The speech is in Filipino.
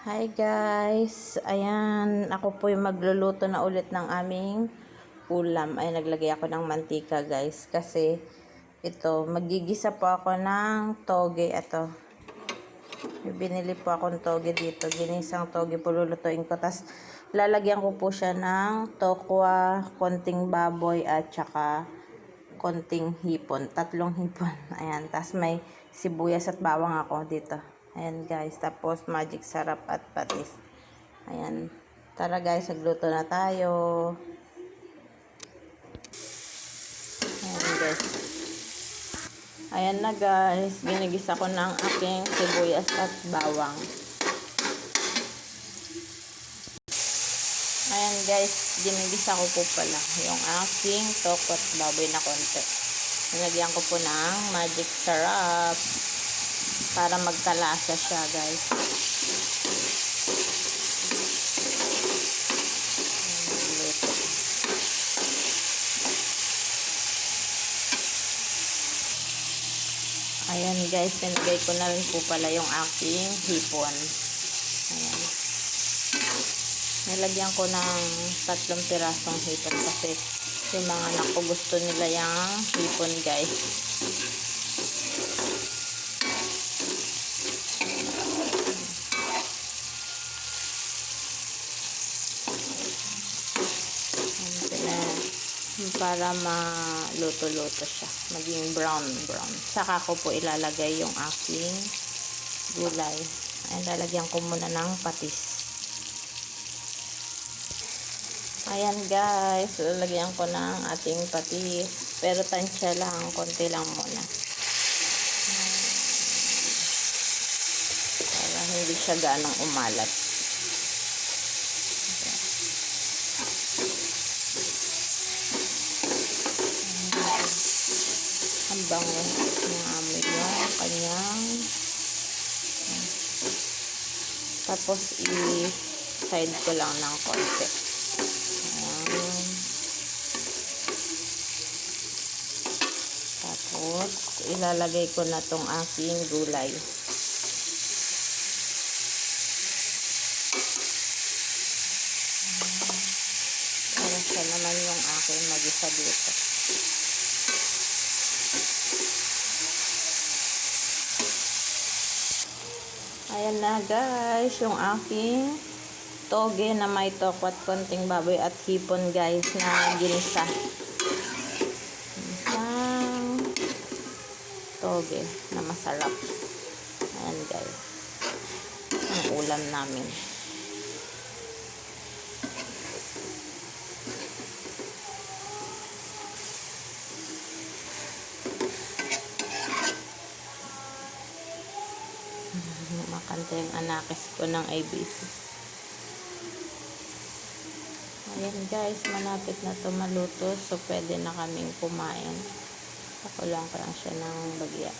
Hi guys! Ayan, ako po yung magluluto na ulit ng aming ulam. Ay, naglagay ako ng mantika guys. Kasi ito, magigisa po ako ng toge. Ito, binili po akong toge dito. Ginisang toge po lulutuin ko. Tapos, lalagyan ko po siya ng tokwa, konting baboy at saka konting hipon. 3 hipon. Ayan, tapos may sibuyas at bawang ako dito. Ayan guys, tapos magic sarap at patis. Ayan, tara guys, magluto na tayo. Ayan guys. Ayan na guys, ginigisa ko ng aking sibuyas at bawang. Ayan guys, ginigisa ko po pala yung aking tokwa at baboy na konti. Nilagyan ko po ng magic sarap para magkalasa siya guys. Ayan guys, nilagay ko na rin po pala yung aking hipon. Ayan. Nilagyan ko ng 3 pirasong hipon kasi yung mga anak ko gusto nila yung hipon guys. Para maluto-luto siya, maging brown. Saka ko po ilalagay yung aking gulay. Ayan, lalagyan ko muna ng patis. Ayan guys, lalagyan ko ng ating patis. Pero tansya lang, konti lang muna. Para hindi siya ganong umalat. Ang bango ng amoy yung kanyang. Tapos i-side ko lang ng konti. Ayan. Tapos ilalagay ko na tong aking gulay. Para siya naman yung aking mag-isa dito. Ayan na guys, yung aking toge na may tokwa at konting baboy at hipon guys na ginisa. Isang toge na masarap. Ayan guys, ang ulam namin. Makanta yung anakis ko ng ABC. Ayan guys, malapit na to maluto. So, pwede na kaming kumain. Pakulang ko lang siya ng bagya.